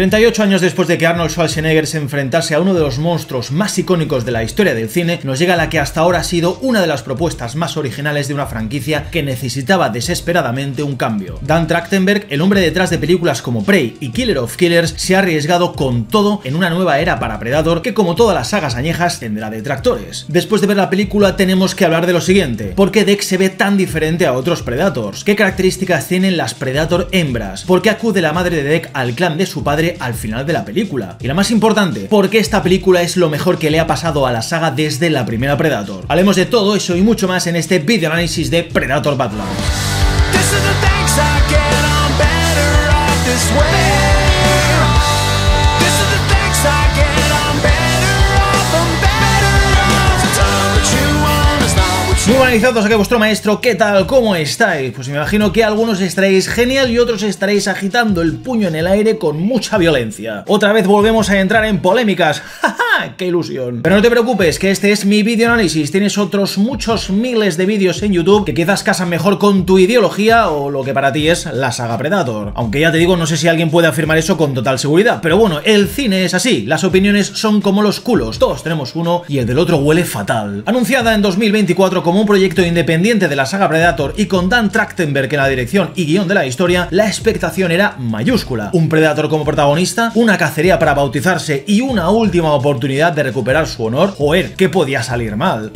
38 años después de que Arnold Schwarzenegger se enfrentase a uno de los monstruos más icónicos de la historia del cine, nos llega la que hasta ahora ha sido una de las propuestas más originales de una franquicia que necesitaba desesperadamente un cambio. Dan Trachtenberg, el hombre detrás de películas como Prey y Killer of Killers, se ha arriesgado con todo en una nueva era para Predator que, como todas las sagas añejas, tendrá detractores. Después de ver la película tenemos que hablar de lo siguiente: ¿por qué Dek se ve tan diferente a otros Predators? ¿Qué características tienen las Predator hembras? ¿Por qué acude la madre de Dek al clan de su padre al final de la película? Y la más importante, ¿por qué esta película es lo mejor que le ha pasado a la saga desde la primera Predator? Hablemos de todo eso y mucho más en este video análisis de Predator Badlands. Muy buenas aquí a vuestro maestro, ¿qué tal? ¿Cómo estáis? Pues me imagino que algunos estaréis genial y otros estaréis agitando el puño en el aire con mucha violencia. Otra vez volvemos a entrar en polémicas. ¡Ja! ¡Qué ilusión! Pero no te preocupes, que este es mi vídeo análisis. Tienes otros muchos miles de vídeos en YouTube que quizás casan mejor con tu ideología o lo que para ti es la saga Predator. Aunque ya te digo, no sé si alguien puede afirmar eso con total seguridad. Pero bueno, el cine es así. Las opiniones son como los culos. Todos tenemos uno y el del otro huele fatal. Anunciada en 2024 como un proyecto independiente de la saga Predator y con Dan Trachtenberg en la dirección y guión de la historia, la expectación era mayúscula. Un Predator como protagonista, una cacería para bautizarse y una última oportunidad de recuperar su honor. Joder, ¿qué podía salir mal?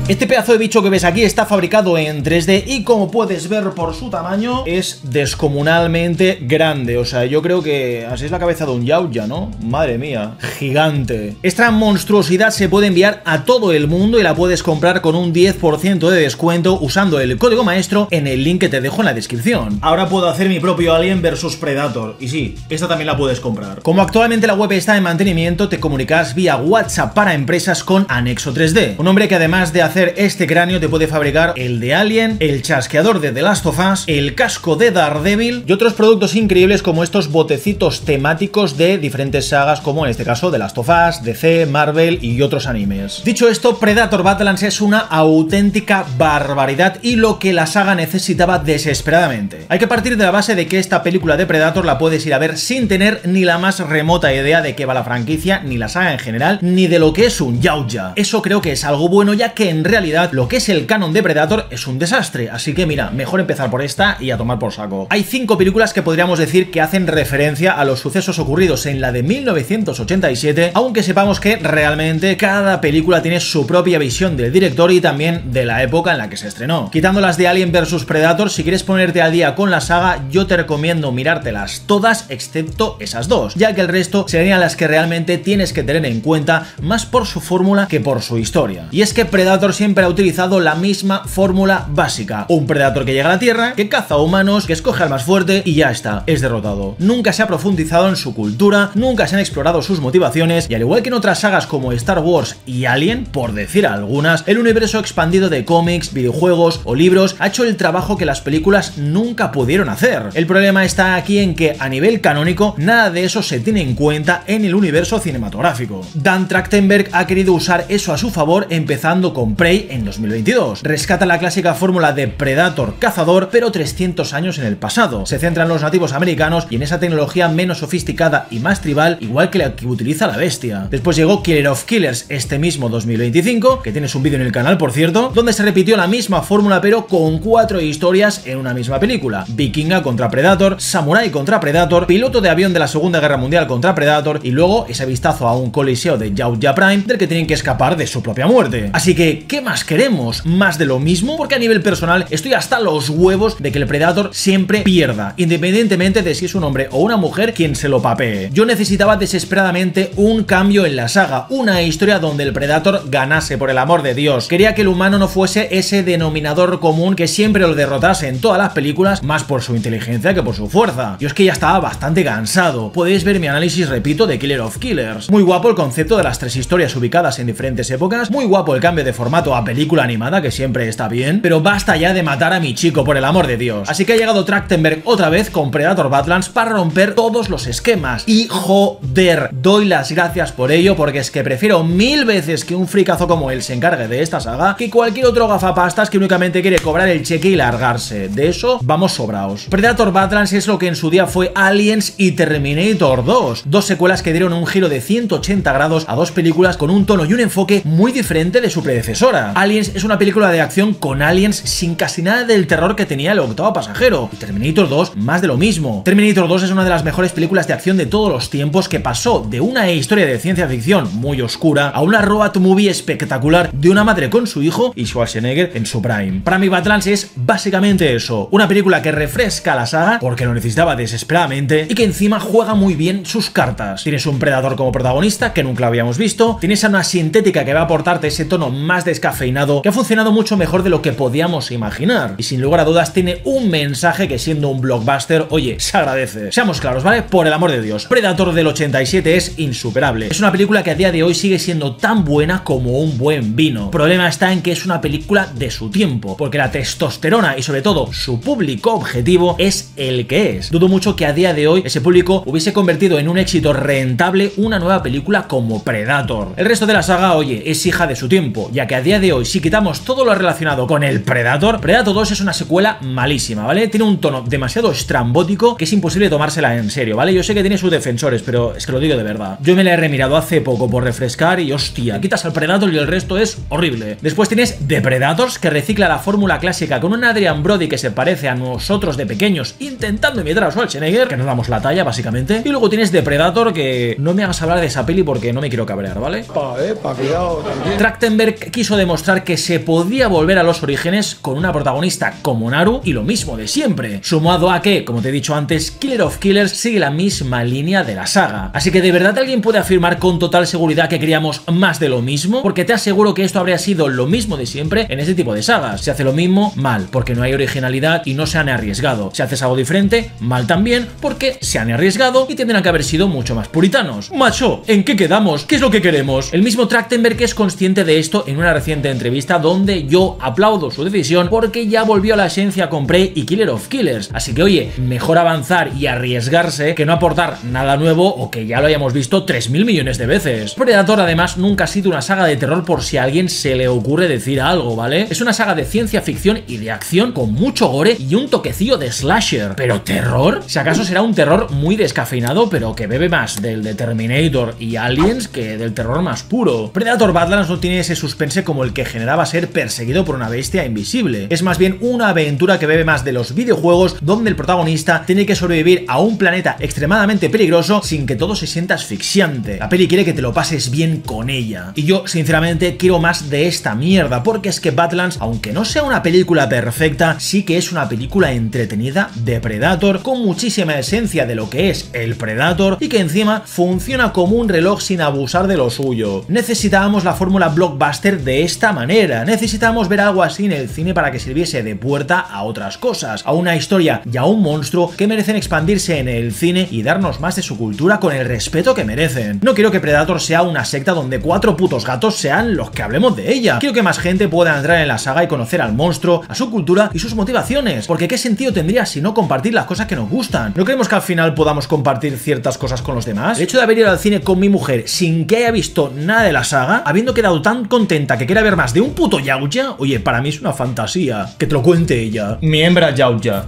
Este pedazo de bicho que ves aquí está fabricado en 3D y, como puedes ver por su tamaño, es descomunalmente grande. O sea, yo creo que así es la cabeza de un Yautja, ¿no? Madre mía, gigante. Esta monstruosidad se puede enviar a todo el mundo y la puedes comprar con un 10% de descuento usando el código maestro en el link que te dejo en la descripción. Ahora puedo hacer mi propio Alien vs Predator. Y sí, esta también la puedes comprar. Como actualmente la web está en mantenimiento, te comunicas vía WhatsApp para empresas con Anexo 3D. Un hombre que, además de hacer este cráneo, te puede fabricar el de Alien, el chasqueador de The Last of Us, el casco de Daredevil y otros productos increíbles como estos botecitos temáticos de diferentes sagas, como en este caso The Last of Us, DC, Marvel y otros animes. Dicho esto, Predator Badlands es una auténtica barbaridad y lo que la saga necesitaba desesperadamente. Hay que partir de la base de que esta película de Predator la puedes ir a ver sin tener ni la más remota idea de qué va la franquicia, ni la saga en general, ni de lo que es un Yautja. Eso creo que es algo bueno, ya que en realidad lo que es el canon de Predator es un desastre, así que mira, mejor empezar por esta y a tomar por saco. Hay 5 películas que podríamos decir que hacen referencia a los sucesos ocurridos en la de 1987, aunque sepamos que realmente cada película tiene su propia visión del director y también de la época en la que se estrenó. Quitando las de Alien vs Predator, si quieres ponerte al día con la saga, yo te recomiendo mirártelas todas excepto esas dos, ya que el resto serían las que realmente tienes que tener en cuenta, más por su fórmula que por su historia. Y es que Predator siempre ha utilizado la misma fórmula básica: un Predator que llega a la Tierra, que caza humanos, que escoge al más fuerte y ya está, es derrotado. Nunca se ha profundizado en su cultura, nunca se han explorado sus motivaciones y, al igual que en otras sagas como Star Wars y Alien, por decir algunas, el universo expandido de cómics, videojuegos o libros ha hecho el trabajo que las películas nunca pudieron hacer. El problema está aquí en que, a nivel canónico, nada de eso se tiene en cuenta en el universo cinematográfico. Dan Trachtenberg ha querido usar eso a su favor, empezando con Prey en 2022. Rescata la clásica fórmula de Predator cazador, pero 300 años en el pasado. Se centra en los nativos americanos y en esa tecnología menos sofisticada y más tribal, igual que la que utiliza la bestia. Después llegó Killer of Killers este mismo 2025, que tienes un vídeo en el canal, por cierto, donde se repitió la misma fórmula pero con 4 historias en una misma película: vikinga contra Predator, samurái contra Predator, piloto de avión de la Segunda Guerra Mundial contra Predator y luego ese vistazo a un coliseo de Yautja Prime del que tienen que escapar de su propia muerte. Así que, ¿qué más queremos? ¿Más de lo mismo? Porque a nivel personal estoy hasta los huevos de que el Predator siempre pierda, independientemente de si es un hombre o una mujer quien se lo papee. Yo necesitaba desesperadamente un cambio en la saga, una historia donde el Predator ganase, por el amor de Dios. Quería que el humano no fuese ese denominador común que siempre lo derrotase en todas las películas, más por su inteligencia que por su fuerza. Yo es que ya estaba bastante cansado. Podéis ver mi análisis, repito, de Killer of Killers. Muy guapo el concepto de las 3 historias ubicadas en diferentes épocas, muy guapo el cambio de formato formato a película animada, que siempre está bien, pero basta ya de matar a mi chico, por el amor de Dios. Así que ha llegado Trachtenberg otra vez con Predator Badlands para romper todos los esquemas. Y joder, doy las gracias por ello, porque es que prefiero 1000 veces que un fricazo como él se encargue de esta saga que cualquier otro gafapastas que únicamente quiere cobrar el cheque y largarse. De eso vamos sobraos. Predator Badlands es lo que en su día fue Aliens y Terminator 2, dos secuelas que dieron un giro de 180 grados a dos películas con un tono y un enfoque muy diferente de su predecesora. Aliens es una película de acción con aliens sin casi nada del terror que tenía El octavo pasajero, y Terminator 2 más de lo mismo. Terminator 2 es una de las mejores películas de acción de todos los tiempos, que pasó de una historia de ciencia ficción muy oscura a una road movie espectacular de una madre con su hijo y Schwarzenegger en su prime. Para mí Badlands es básicamente eso, una película que refresca la saga porque lo necesitaba desesperadamente y que encima juega muy bien sus cartas. Tienes un Predator como protagonista que nunca lo habíamos visto, tienes a una sintética que va a aportarte ese tono más descafeinado que ha funcionado mucho mejor de lo que podíamos imaginar, y sin lugar a dudas tiene un mensaje que, siendo un blockbuster, oye, se agradece. Seamos claros, ¿vale? Por el amor de Dios, Predator del 87 es insuperable. Es una película que a día de hoy sigue siendo tan buena como un buen vino. El problema está en que es una película de su tiempo, porque la testosterona y sobre todo su público objetivo es el que es. Dudo mucho que a día de hoy ese público hubiese convertido en un éxito rentable una nueva película como Predator. El resto de la saga, oye, es hija de su tiempo, ya que a día de hoy, si quitamos todo lo relacionado con el Predator, Predator 2 es una secuela malísima, ¿vale? Tiene un tono demasiado estrambótico que es imposible tomársela en serio, ¿vale? Yo sé que tiene sus defensores, pero es que lo digo de verdad. Yo me la he remirado hace poco por refrescar y hostia, quitas al Predator y el resto es horrible. Después tienes The Predators, que recicla la fórmula clásica con un Adrian Brody que se parece a nosotros de pequeños intentando imitar a Schwarzenegger, que nos damos la talla básicamente. Y luego tienes The Predator, que no me hagas hablar de esa peli porque no me quiero cabrear, ¿vale? Cuidado también. Trachtenberg quiso demostrar que se podía volver a los orígenes con una protagonista como Naru y lo mismo de siempre, sumado a que, como te he dicho antes, Killer of Killers sigue la misma línea de la saga. Así que ¿de verdad alguien puede afirmar con total seguridad que queríamos más de lo mismo? Porque te aseguro que esto habría sido lo mismo de siempre en este tipo de sagas. Si hace lo mismo, mal, porque no hay originalidad y no se han arriesgado. Si haces algo diferente, mal también, porque se han arriesgado y tendrán que haber sido mucho más puritanos. Macho, ¿en qué quedamos? ¿Qué es lo que queremos? El mismo Trachtenberg es consciente de esto en una reciente entrevista, donde yo aplaudo su decisión porque ya volvió a la esencia con Prey y Killer of Killers. Así que oye, mejor avanzar y arriesgarse que no aportar nada nuevo o que ya lo hayamos visto 3000 millones de veces. Predator además nunca ha sido una saga de terror, por si a alguien se le ocurre decir algo, ¿vale? Es una saga de ciencia ficción y de acción con mucho gore y un toquecillo de slasher. ¿Pero terror? Si acaso será un terror muy descafeinado, pero que bebe más del de Terminator y Aliens que del terror más puro. Predator Badlands no tiene ese suspense como el que generaba ser perseguido por una bestia invisible. Es más bien una aventura que bebe más de los videojuegos, donde el protagonista tiene que sobrevivir a un planeta extremadamente peligroso sin que todo se sienta asfixiante. La peli quiere que te lo pases bien con ella. Y yo, sinceramente, quiero más de esta mierda, porque es que Badlands, aunque no sea una película perfecta, sí que es una película entretenida de Predator, con muchísima esencia de lo que es el Predator y que encima funciona como un reloj sin abusar de lo suyo. Necesitábamos la fórmula blockbuster de esta manera, necesitábamos ver algo así en el cine para que sirviese de puerta a otras cosas, a una historia y a un monstruo que merecen expandirse en el cine y darnos más de su cultura con el respeto que merecen. No quiero que Predator sea una secta donde 4 putos gatos sean los que hablemos de ella. Quiero que más gente pueda entrar en la saga y conocer al monstruo, a su cultura y sus motivaciones, porque ¿qué sentido tendría si no compartir las cosas que nos gustan? ¿No queremos que al final podamos compartir ciertas cosas con los demás? El hecho de haber ido al cine con mi mujer sin que haya visto nada de la saga, habiendo quedado tan contenta que quiera ver más de un puto Yautja, oye, para mí es una fantasía. Que te lo cuente ella. Mi hembra Yautja.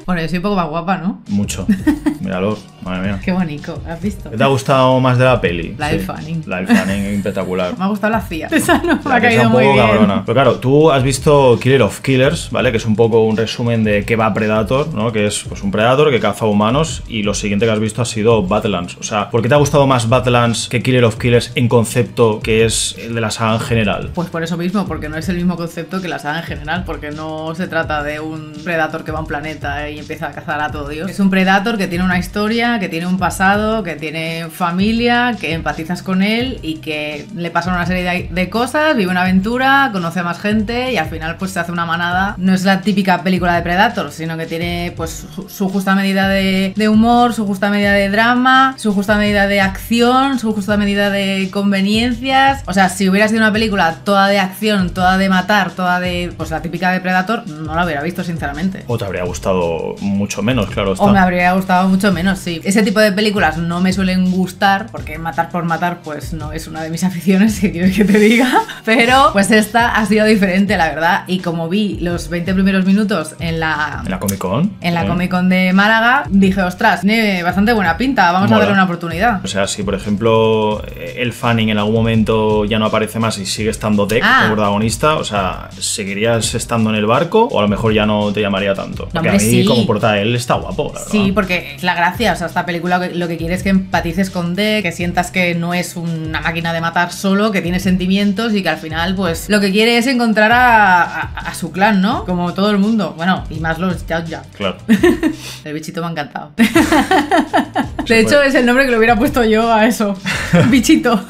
Bueno, yo soy un poco más guapa, ¿no? Mucho. Míralo, madre mía. Qué bonito, ¿has visto? ¿Qué te ha gustado más de la peli? La del Fanning. La del Fanning, espectacular. Me ha gustado la CIA. Esa no me La ha que caído está un muy poco bien. cabrona. Pero claro, tú has visto Killer of Killers, ¿vale? Que es un poco un resumen de qué va Predator, ¿no? Que es pues un Predator que caza humanos, y lo siguiente que has visto ha sido Badlands. O sea, ¿por qué te ha gustado más Badlands que Killer of Killers en concepto, que es el de la saga en general? Pues por eso mismo, porque no es el mismo concepto que la saga en general, porque no se trata de un Predator que va a un planeta y empieza a cazar a todo Dios. Es un Predator que tiene una historia, que tiene un pasado, que tiene familia, que empatizas con él y que le pasan una serie de cosas, vive una aventura, conoce a más gente y al final pues se hace una manada. No es la típica película de Predator, sino que tiene pues su justa medida de humor, su justa medida de drama, su justa medida de acción, su justa medida de conveniencias. O sea, si hubiera sido una película toda de acción, toda de matar, toda de pues la típica de Predator, no la hubiera visto sinceramente. O te habría gustado mucho menos, claro está. O me habría gustado mucho menos, sí. Ese tipo de películas no me suelen gustar porque matar por matar pues no es una de mis aficiones, si quieres que te diga. Pero pues esta ha sido diferente, la verdad. Y como vi los 20 primeros minutos en la Comic Con. En la Comic Con de Málaga, dije, ostras, tiene bastante buena pinta, vamos a darle una oportunidad. O sea, si por ejemplo el Fanning en algún momento ya no aparece más y sigue estando Deck como protagonista, o sea, ¿seguirías estando en el barco o a lo mejor ya no te llamaría tanto? Porque a mí como portada él está guapo, la verdad. Sí, porque es la gracia, o sea, esta película lo que quiere es que empatices con Deck, que sientas que no es una máquina de matar solo, que tiene sentimientos y que al final pues lo que quiere es encontrar a su clan, ¿no? Como todo el mundo. Bueno, y más los Yautja. Claro. El bichito me ha encantado. De hecho, es el nombre que le hubiera puesto yo a eso. Bichito.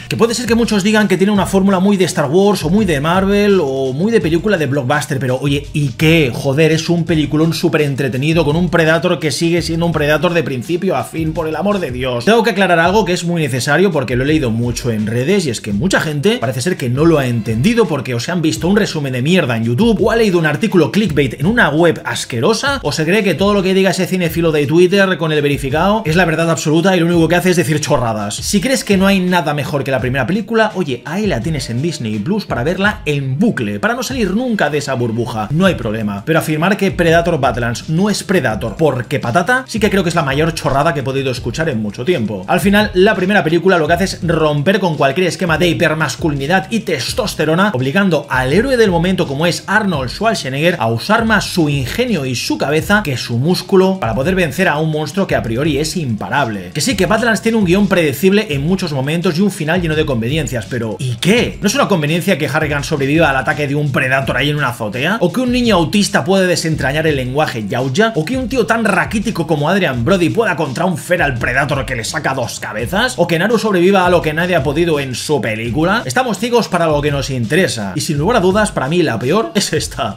Que puede ser que muchos digan que tiene una fórmula muy de Star Wars o muy de Marvel o muy de película de blockbuster, pero oye, ¿y qué? Joder, es un peliculón súper entretenido con un Predator que sigue siendo un Predator de principio a fin, por el amor de Dios. Tengo que aclarar algo que es muy necesario porque lo he leído mucho en redes y es que mucha gente parece ser que no lo ha entendido porque o se han visto un resumen de mierda en YouTube o ha leído un artículo clickbait en una web asquerosa o se cree que todo lo que diga ese cinéfilo de Twitter con el verificado es la verdad absoluta y lo único que hace es decir chorradas. Si crees que no hay nada mejor que la primera película, oye, ahí la tienes en Disney Plus para verla en bucle, para no salir nunca de esa burbuja, no hay problema. Pero afirmar que Predator Badlands no es Predator porque patata, sí que creo que es la mayor chorrada que he podido escuchar en mucho tiempo. Al final, la primera película lo que hace es romper con cualquier esquema de hipermasculinidad y testosterona, obligando al héroe del momento como es Arnold Schwarzenegger a usar más su ingenio y su cabeza que su músculo para poder vencer a un monstruo que a priori es imparable. Que sí, que Badlands tiene un guión predecible en muchos momentos y un final lleno de conveniencias, pero ¿y qué? ¿No es una conveniencia que Harrigan sobreviva al ataque de un Predator ahí en una azotea? ¿O que un niño autista puede desentrañar el lenguaje Yautja? ¿O que un tío tan raquítico como Adrian Brody pueda contra un feral Predator que le saca dos cabezas? ¿O que Naru sobreviva a lo que nadie ha podido en su película? Estamos ciegos para lo que nos interesa, y sin lugar a dudas, para mí la peor es esta.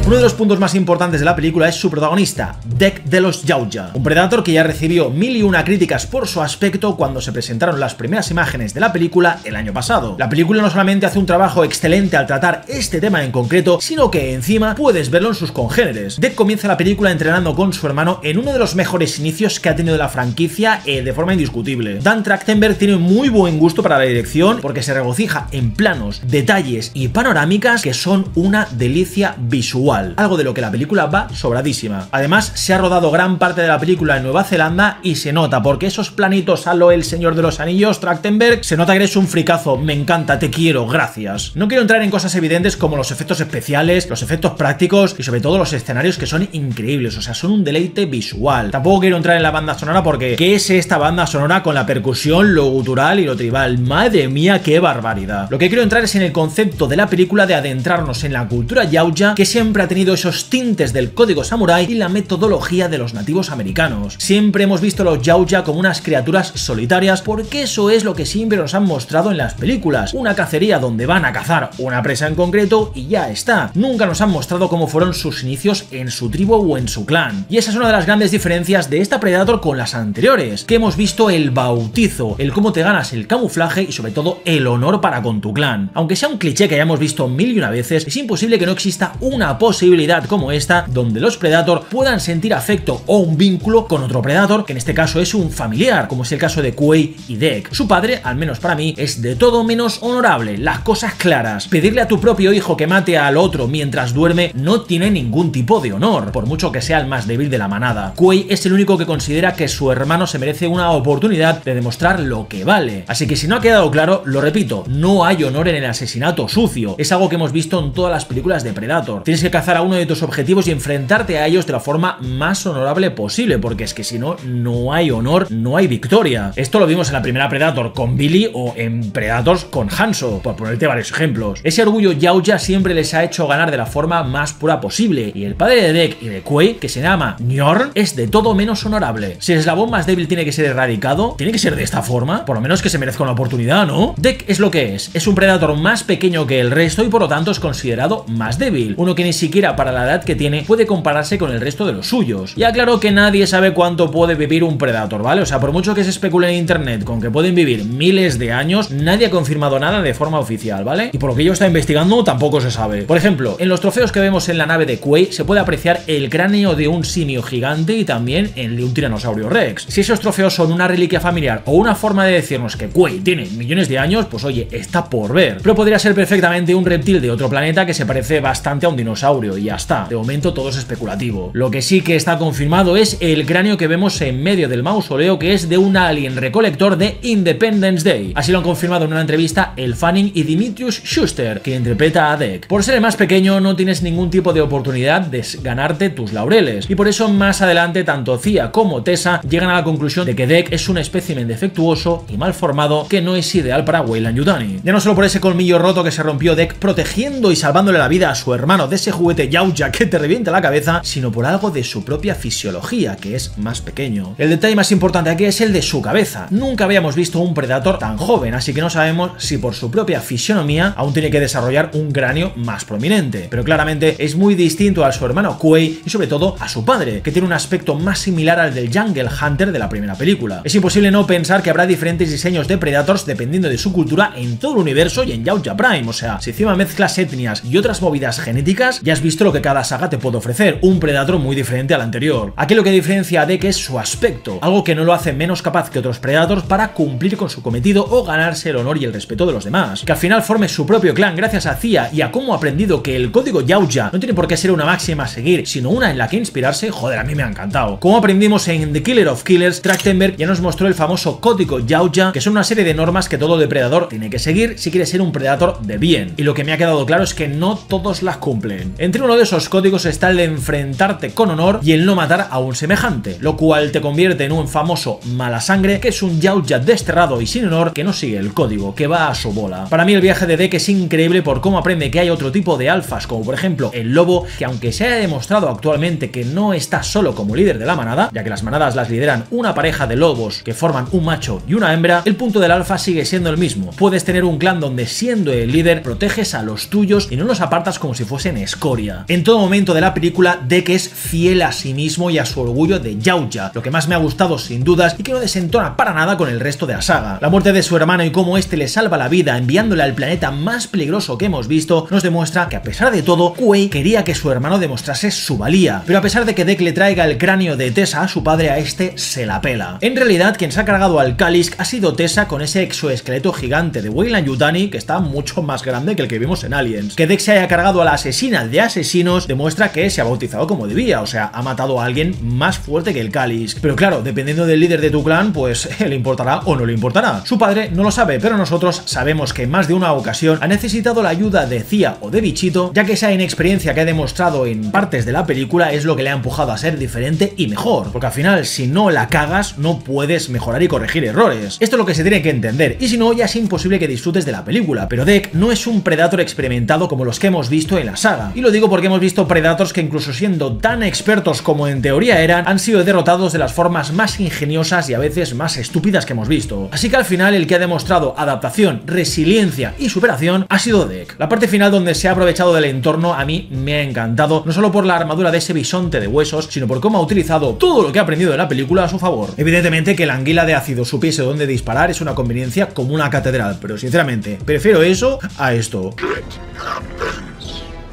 Uno de los puntos más importantes de la película es su protagonista, Deck de los Yautja, un Predator que ya recibió 1001 críticas por su aspecto cuando se presentaron las primeras imágenes de la película el año pasado. La película no solamente hace un trabajo excelente al tratar este tema en concreto, sino que encima puedes verlo en sus congéneres. Deck comienza la película entrenando con su hermano en uno de los mejores inicios que ha tenido la franquicia de forma indiscutible. Dan Trachtenberg tiene muy buen gusto para la dirección porque se regocija en planos, detalles y panorámicas que son una delicia visual. Algo de lo que la película va sobradísima. Además, se ha rodado gran parte de la película en Nueva Zelanda y se nota, porque esos planitos a lo El Señor de los Anillos, Trachtenberg, se nota que eres un fricazo, me encanta, te quiero, gracias. No quiero entrar en cosas evidentes como los efectos especiales, los efectos prácticos y sobre todo los escenarios que son increíbles, o sea, son un deleite visual. Tampoco quiero entrar en la banda sonora porque ¿qué es esta banda sonora con la percusión, lo gutural y lo tribal? Madre mía, qué barbaridad. Lo que quiero entrar es en el concepto de la película de adentrarnos en la cultura Yautja, que siempre ha tenido esos tintes del código samurái y la metodología de los nativos americanos. Siempre hemos visto a los Yautja como unas criaturas solitarias porque eso es lo que siempre nos han mostrado en las películas, una cacería donde van a cazar una presa en concreto y ya está. Nunca nos han mostrado cómo fueron sus inicios en su tribu o en su clan. Y esa es una de las grandes diferencias de esta Predator con las anteriores, que hemos visto el bautizo, el cómo te ganas el camuflaje y sobre todo el honor para con tu clan. Aunque sea un cliché que hayamos visto 1001 veces, es imposible que no exista una posibilidad como esta, donde los Predator puedan sentir afecto o un vínculo con otro Predator, que en este caso es un familiar, como es el caso de Quay y Deck. Su padre, al menos para mí, es de todo menos honorable, las cosas claras. Pedirle a tu propio hijo que mate al otro mientras duerme no tiene ningún tipo de honor, por mucho que sea el más débil de la manada. Quay es el único que considera que su hermano se merece una oportunidad de demostrar lo que vale. Así que si no ha quedado claro, lo repito, no hay honor en el asesinato sucio. Es algo que hemos visto en todas las películas de Predator. Tienes que cazar a uno de tus objetivos y enfrentarte a ellos de la forma más honorable posible, porque es que si no, no hay honor, no hay victoria. Esto lo vimos en la primera Predator con Billy o en Predators con Hanzo, por ponerte varios ejemplos. Ese orgullo Yautja siempre les ha hecho ganar de la forma más pura posible, y el padre de Deke y de Quaid, que se llama Njorn, es de todo menos honorable. Si el eslabón más débil tiene que ser erradicado, tiene que ser de esta forma, por lo menos que se merezca una oportunidad, ¿no? Deke es lo que es un Predator más pequeño que el resto y por lo tanto es considerado más débil, uno que ni siquiera para la edad que tiene puede compararse con el resto de los suyos. Ya claro que nadie sabe cuánto puede vivir un Predator, ¿vale? O sea, por mucho que se especule en internet con que pueden vivir miles de años, nadie ha confirmado nada de forma oficial, ¿vale? Y por lo que yo estaba investigando tampoco se sabe. Por ejemplo, en los trofeos que vemos en la nave de Quaid se puede apreciar el cráneo de un simio gigante y también el de un tiranosaurio Rex. Si esos trofeos son una reliquia familiar o una forma de decirnos que Quaid tiene millones de años, pues oye, está por ver. Pero podría ser perfectamente un reptil de otro planeta que se parece bastante a un dinosaurio y ya está. De momento todo es especulativo. Lo que sí que está confirmado es el cráneo que vemos en medio del mausoleo, que es de un alien recolector de Independence Day. Así lo han confirmado en una entrevista el Fanning y Dimitrius Schuster, que interpreta a Deke. Por ser el más pequeño no tienes ningún tipo de oportunidad de ganarte tus laureles, y por eso más adelante tanto Thea como Tessa llegan a la conclusión de que Deke es un espécimen defectuoso y mal formado que no es ideal para Weyland-Yutani. Ya no solo por ese colmillo roto que se rompió Deke protegiendo y salvándole la vida a su hermano de ese juguete Yautja que te revienta la cabeza, sino por algo de su propia fisiología, que es más pequeño. El detalle más importante aquí es el de su cabeza. Nunca habíamos visto un Predator tan joven, así que no sabemos si por su propia fisionomía aún tiene que desarrollar un cráneo más prominente, pero claramente es muy distinto a su hermano Quaid y sobre todo a su padre, que tiene un aspecto más similar al del Jungle Hunter de la primera película. Es imposible no pensar que habrá diferentes diseños de Predators dependiendo de su cultura en todo el universo y en Yautja Prime, o sea, si encima mezclas etnias y otras movidas genéticas, ya has visto lo que cada saga te puede ofrecer, un Predator muy diferente al anterior. Aquí lo que diferencia a Deke es su aspecto, algo que no lo hace menos capaz que otros Predators para cumplir con su cometido o ganarse el honor y el respeto de los demás. Que al final forme su propio clan gracias a Thea y a cómo ha aprendido que el código Yautja no tiene por qué ser una máxima a seguir, sino una en la que inspirarse, joder, a mí me ha encantado. Como aprendimos en The Killer of Killers, Trachtenberg ya nos mostró el famoso código Yautja, que son una serie de normas que todo depredador tiene que seguir si quiere ser un Predator de bien. Y lo que me ha quedado claro es que no todos las cumplen. Entre uno de esos códigos está el de enfrentarte con honor y el no matar a un semejante, lo cual te convierte en un famoso mala sangre, que es un Yautja desterrado y sin honor que no sigue el código, que va a su bola. Para mí el viaje de Deke es increíble por cómo aprende que hay otro tipo de alfas, como por ejemplo el lobo, que aunque se haya demostrado actualmente que no está solo como líder de la manada, ya que las manadas las lideran una pareja de lobos que forman un macho y una hembra, el punto del alfa sigue siendo el mismo. Puedes tener un clan donde siendo el líder proteges a los tuyos y no los apartas como si fuesen escoria. En todo momento de la película Deke es fiel a sí mismo y a su orgullo de Yautja, lo que más me ha gustado sin dudas y que no desentona para nada con el resto de la saga. La muerte de su hermano y cómo este le salva la vida enviándole al planeta más peligroso que hemos visto nos demuestra que a pesar de todo Quaid quería que su hermano demostrase su valía, pero a pesar de que Deke le traiga el cráneo de Tessa a su padre, a este se la pela. En realidad quien se ha cargado al Kalisk ha sido Tessa con ese exoesqueleto gigante de Weyland-Yutani que está mucho más grande que el que vimos en Aliens. Que Deke se haya cargado a la asesina de asesinos demuestra que se ha bautizado como debía, o sea, ha matado a alguien más fuerte que el Kalisk. Pero claro, dependiendo del líder de tu clan, pues le importará o no le importará. Su padre no lo sabe, pero nosotros sabemos que en más de una ocasión ha necesitado la ayuda de Thea o de Bichito, ya que esa inexperiencia que ha demostrado en partes de la película es lo que le ha empujado a ser diferente y mejor, porque al final si no la cagas no puedes mejorar y corregir errores. Esto es lo que se tiene que entender, y si no ya es imposible que disfrutes de la película. Pero Deke no es un Predator experimentado como los que hemos visto en la saga, y lo digo porque hemos visto Predators que incluso siendo tan expertos como en teoría eran, han sido derrotados de las formas más ingeniosas y a veces más estúpidas que hemos visto. Así que al final el que ha demostrado adaptación, resiliencia y superación ha sido Deke. La parte final donde se ha aprovechado del entorno a mí me ha encantado, no solo por la armadura de ese bisonte de huesos, sino por cómo ha utilizado todo lo que ha aprendido de la película a su favor. Evidentemente que la anguila de ácido supiese dónde disparar es una conveniencia como una catedral, pero sinceramente prefiero eso a esto.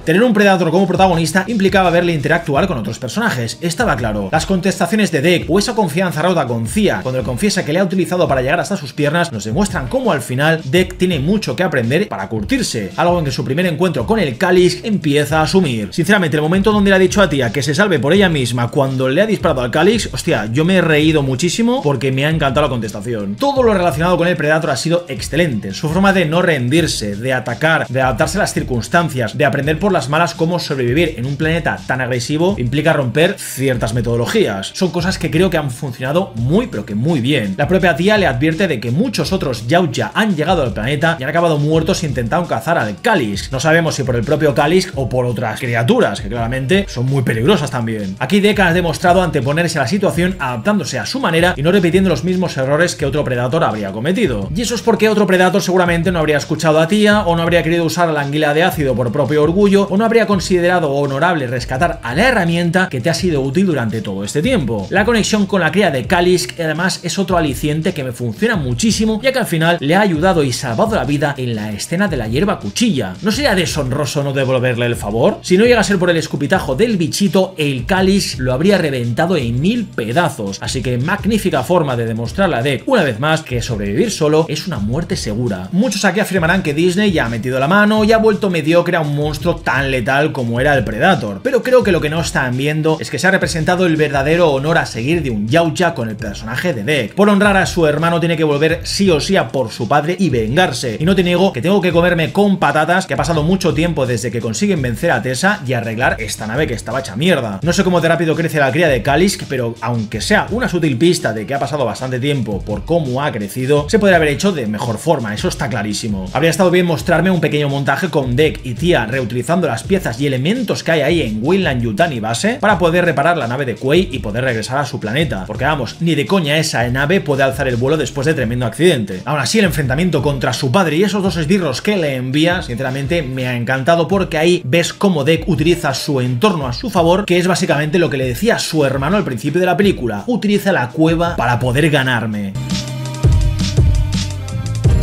Tener un Predator como protagonista implicaba verle interactuar con otros personajes, estaba claro. Las contestaciones de Deke o esa confianza rota con Thea cuando le confiesa que le ha utilizado para llegar hasta sus piernas nos demuestran cómo al final Deke tiene mucho que aprender para curtirse, algo en que su primer encuentro con el Kalisk empieza a asumir. Sinceramente, el momento donde le ha dicho a Thea que se salve por ella misma cuando le ha disparado al Kalisk, hostia, yo me he reído muchísimo porque me ha encantado la contestación. Todo lo relacionado con el Predator ha sido excelente, su forma de no rendirse, de atacar, de adaptarse a las circunstancias, de aprender por la las malas cómo sobrevivir en un planeta tan agresivo implica romper ciertas metodologías. Son cosas que creo que han funcionado muy pero que muy bien. La propia tía le advierte de que muchos otros Yautja han llegado al planeta y han acabado muertos intentando cazar al Kalisk. No sabemos si por el propio Kalisk o por otras criaturas, que claramente son muy peligrosas también. Aquí Dek ha demostrado anteponerse a la situación adaptándose a su manera y no repitiendo los mismos errores que otro Predator habría cometido. Y eso es porque otro Predator seguramente no habría escuchado a tía, o no habría querido usar la anguila de ácido por propio orgullo, o no habría considerado honorable rescatar a la herramienta que te ha sido útil durante todo este tiempo. La conexión con la cría de Kalisk además es otro aliciente que me funciona muchísimo, ya que al final le ha ayudado y salvado la vida en la escena de la hierba cuchilla. ¿No sería deshonroso no devolverle el favor? Si no llega a ser por el escupitajo del bichito, el Kalisk lo habría reventado en 1000 pedazos, así que magnífica forma de demostrarle a Dek una vez más que sobrevivir solo es una muerte segura. Muchos aquí afirmarán que Disney ya ha metido la mano y ha vuelto mediocre a un monstruo tan letal como era el Predator, pero creo que lo que no están viendo es que se ha representado el verdadero honor a seguir de un Yautja con el personaje de Dek. Por honrar a su hermano tiene que volver sí o sí a por su padre y vengarse, y no te niego que tengo que comerme con patatas que ha pasado mucho tiempo desde que consiguen vencer a Tessa y arreglar esta nave que estaba hecha mierda. No sé cómo de rápido crece la cría de Kalisk, pero aunque sea una sutil pista de que ha pasado bastante tiempo por cómo ha crecido, se podría haber hecho de mejor forma, eso está clarísimo. Habría estado bien mostrarme un pequeño montaje con Dek y tía reutilizando las piezas y elementos que hay ahí en Weyland-Yutani base para poder reparar la nave de Quay y poder regresar a su planeta, porque vamos, ni de coña esa nave puede alzar el vuelo después de tremendo accidente. Aún así, el enfrentamiento contra su padre y esos dos esbirros que le envía, sinceramente me ha encantado, porque ahí ves cómo Dek utiliza su entorno a su favor, que es básicamente lo que le decía a su hermano al principio de la película: utiliza la cueva para poder ganarme.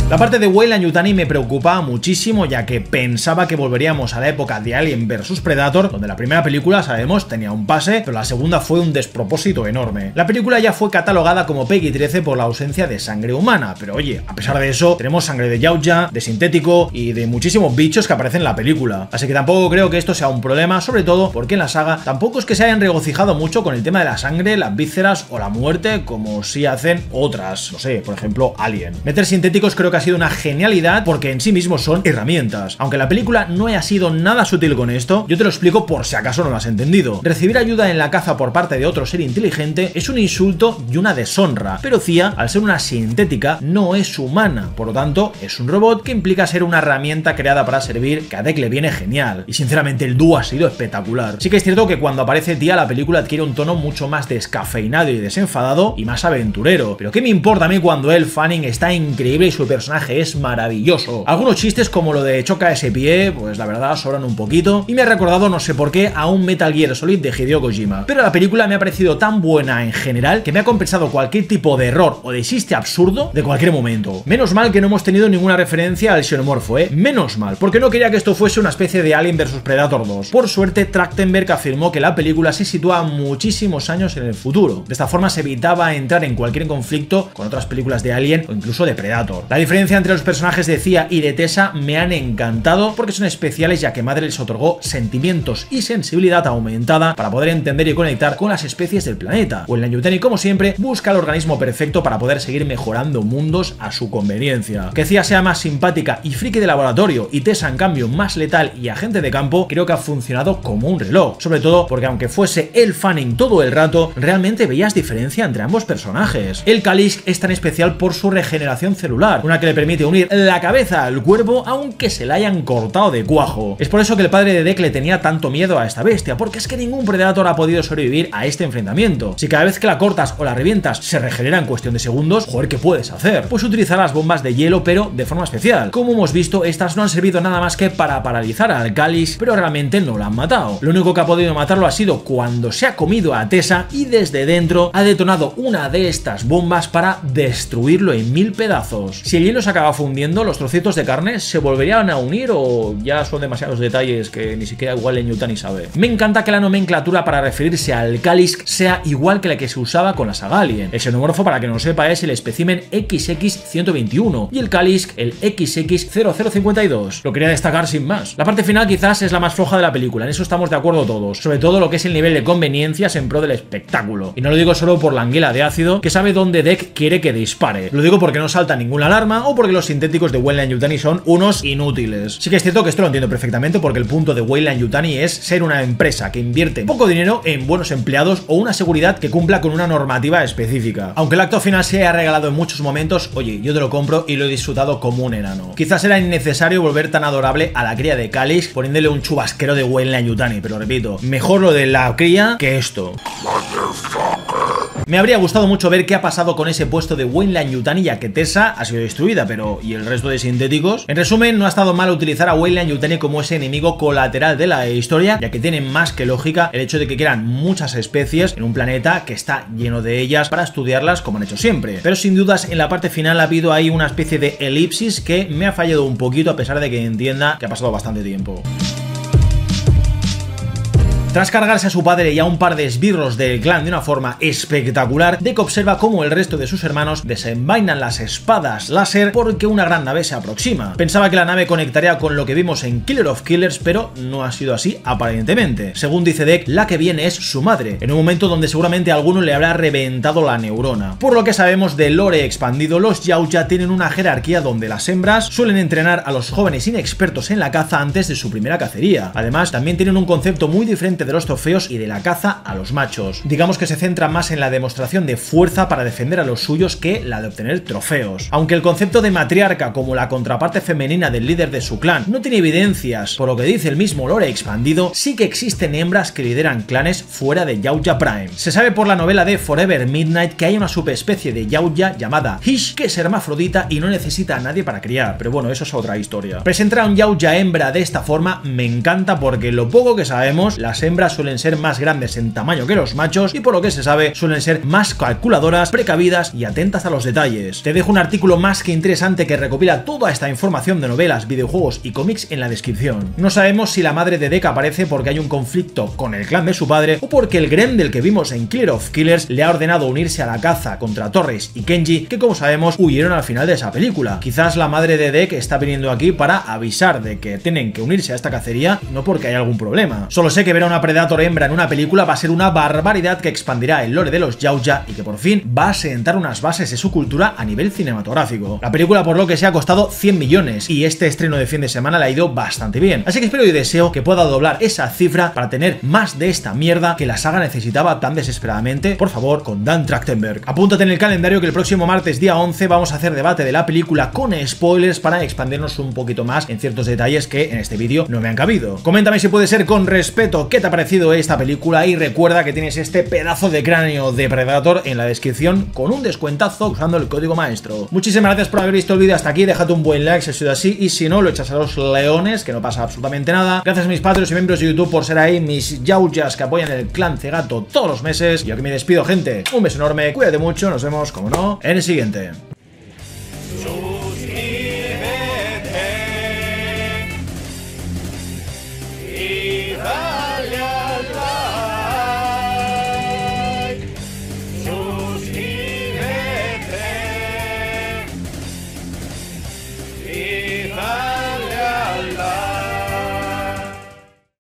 La parte de Weyland-Yutani me preocupaba muchísimo, ya que pensaba que volveríamos a la época de Alien vs Predator, donde la primera película, sabemos, tenía un pase, pero la segunda fue un despropósito enorme. La película ya fue catalogada como PEGI-13 por la ausencia de sangre humana, pero oye, a pesar de eso, tenemos sangre de Yautja, de sintético y de muchísimos bichos que aparecen en la película. Así que tampoco creo que esto sea un problema, sobre todo porque en la saga tampoco es que se hayan regocijado mucho con el tema de la sangre, las vísceras o la muerte, como sí hacen otras, no sé, por ejemplo, Alien. Meter sintéticos creo que ha sido una genialidad porque en sí mismos son herramientas. Aunque la película no haya sido nada sutil con esto, yo te lo explico por si acaso no lo has entendido. Recibir ayuda en la caza por parte de otro ser inteligente es un insulto y una deshonra, pero Cia, al ser una sintética, no es humana, por lo tanto es un robot que implica ser una herramienta creada para servir, que a Dek le viene genial, y sinceramente el dúo ha sido espectacular. Sí que es cierto que cuando aparece Tia la película adquiere un tono mucho más descafeinado y desenfadado y más aventurero, pero ¿qué me importa a mí cuando Elle Fanning está increíble y su personaje es maravilloso? Algunos chistes como lo de choca ese pie, pues la verdad sobran un poquito, y me ha recordado, no sé por qué, a un Metal Gear Solid de Hideo Kojima, pero la película me ha parecido tan buena en general que me ha compensado cualquier tipo de error o de chiste absurdo de cualquier momento. Menos mal que no hemos tenido ninguna referencia al xenomorfo, menos mal, porque no quería que esto fuese una especie de Alien vs Predator 2. Por suerte, Trachtenberg afirmó que la película se sitúa muchísimos años en el futuro. De esta forma se evitaba entrar en cualquier conflicto con otras películas de Alien o incluso de Predator. La diferencia entre los personajes de Cia y de Tessa me han encantado porque son especiales, ya que Madre les otorgó sentimientos y sensibilidad aumentada para poder entender y conectar con las especies del planeta. Weyland-Yutani, como siempre, busca el organismo perfecto para poder seguir mejorando mundos a su conveniencia. Que Cia sea más simpática y friki de laboratorio y Tessa en cambio más letal y agente de campo, creo que ha funcionado como un reloj, sobre todo porque aunque fuese Elle Fanning todo el rato, realmente veías diferencia entre ambos personajes. El Kalisk es tan especial por su regeneración celular, una que le permite unir la cabeza al cuerpo aunque se la hayan cortado de cuajo. Es por eso que el padre de Dek le tenía tanto miedo a esta bestia, porque es que ningún Predator ha podido sobrevivir a este enfrentamiento. Si cada vez que la cortas o la revientas se regenera en cuestión de segundos, joder, ¿qué puedes hacer? Pues utilizar las bombas de hielo, pero de forma especial. Como hemos visto, estas no han servido nada más que para paralizar al Kalisk, pero realmente no lo han matado. Lo único que ha podido matarlo ha sido cuando se ha comido a Tessa y desde dentro ha detonado una de estas bombas para destruirlo en 1000 pedazos. Si el hielo se acaba fundiendo, los trocitos de carne se volverían a unir o ya son demasiados detalles que ni siquiera Weyland-Yutani sabe. Me encanta que la nomenclatura para referirse al Kalisk sea igual que la que se usaba con la saga Alien. El xenomorfo, para que no sepa, es el espécimen XX-121 y el Kalisk el XX-0052. Lo quería destacar sin más. La parte final quizás es la más floja de la película, en eso estamos de acuerdo todos, sobre todo lo que es el nivel de conveniencias en pro del espectáculo. Y no lo digo solo por la anguila de ácido, que sabe dónde Dek quiere que dispare. Lo digo porque no salta ninguna alarma o porque los sintéticos de Weyland Yutani son unos inútiles. Sí que es cierto que esto lo entiendo perfectamente porque el punto de Weyland Yutani es ser una empresa que invierte poco dinero en buenos empleados o una seguridad que cumpla con una normativa específica. Aunque el acto final se haya regalado en muchos momentos, oye, yo te lo compro y lo he disfrutado como un enano. Quizás era innecesario volver tan adorable a la cría de Calix poniéndole un chubasquero de Weyland Yutani, pero repito, mejor lo de la cría que esto. Me habría gustado mucho ver qué ha pasado con ese puesto de Weyland Yutani, ya que Tessa ha sido destruida, pero ¿y el resto de sintéticos? En resumen, no ha estado mal utilizar a Weyland Yutani como ese enemigo colateral de la historia, ya que tiene más que lógica el hecho de que quieran muchas especies en un planeta que está lleno de ellas para estudiarlas como han hecho siempre. Pero sin dudas en la parte final ha habido ahí una especie de elipsis que me ha fallado un poquito, a pesar de que entienda que ha pasado bastante tiempo. Tras cargarse a su padre y a un par de esbirros del clan de una forma espectacular, Deke observa cómo el resto de sus hermanos desenvainan las espadas láser porque una gran nave se aproxima. Pensaba que la nave conectaría con lo que vimos en Killer of Killers, pero no ha sido así aparentemente. Según dice Deke, la que viene es su madre, en un momento donde seguramente a alguno le habrá reventado la neurona. Por lo que sabemos del lore expandido, los Yautja tienen una jerarquía donde las hembras suelen entrenar a los jóvenes inexpertos en la caza antes de su primera cacería. Además, también tienen un concepto muy diferente de los trofeos y de la caza a los machos. Digamos que se centra más en la demostración de fuerza para defender a los suyos que la de obtener trofeos. Aunque el concepto de matriarca como la contraparte femenina del líder de su clan no tiene evidencias, por lo que dice el mismo lore expandido, sí que existen hembras que lideran clanes fuera de Yautja Prime. Se sabe por la novela de Forever Midnight que hay una subespecie de Yautja llamada Hish que es hermafrodita y no necesita a nadie para criar, pero bueno, eso es otra historia. Presentar a un Yautja hembra de esta forma me encanta porque lo poco que sabemos, las hembras suelen ser más grandes en tamaño que los machos y por lo que se sabe suelen ser más calculadoras, precavidas y atentas a los detalles. Te dejo un artículo más que interesante que recopila toda esta información de novelas, videojuegos y cómics en la descripción. No sabemos si la madre de Deke aparece porque hay un conflicto con el clan de su padre o porque el Grendel que vimos en Killer of Killers le ha ordenado unirse a la caza contra Torres y Kenji, que como sabemos huyeron al final de esa película. Quizás la madre de Deke está viniendo aquí para avisar de que tienen que unirse a esta cacería, no porque hay algún problema. Solo sé que ver a una Predator hembra en una película va a ser una barbaridad que expandirá el lore de los Yautja y que por fin va a sentar unas bases de su cultura a nivel cinematográfico. La película por lo que se ha costado 100 millones y este estreno de fin de semana le ha ido bastante bien, así que espero y deseo que pueda doblar esa cifra para tener más de esta mierda que la saga necesitaba tan desesperadamente, por favor, con Dan Trachtenberg. Apúntate en el calendario que el próximo martes día 11 vamos a hacer debate de la película con spoilers para expandirnos un poquito más en ciertos detalles que en este vídeo no me han cabido. Coméntame si puede ser con respeto qué te ha parecido esta película y recuerda que tienes este pedazo de cráneo de Predator en la descripción con un descuentazo usando el código maestro. Muchísimas gracias por haber visto el vídeo hasta aquí, déjate un buen like si ha sido así y si no lo echas a los leones que no pasa absolutamente nada. Gracias a mis patrios y miembros de YouTube por ser ahí, mis Yautjas que apoyan el clan Cegato todos los meses. Y aquí me despido, gente, un beso enorme, cuídate mucho, nos vemos como no en el siguiente.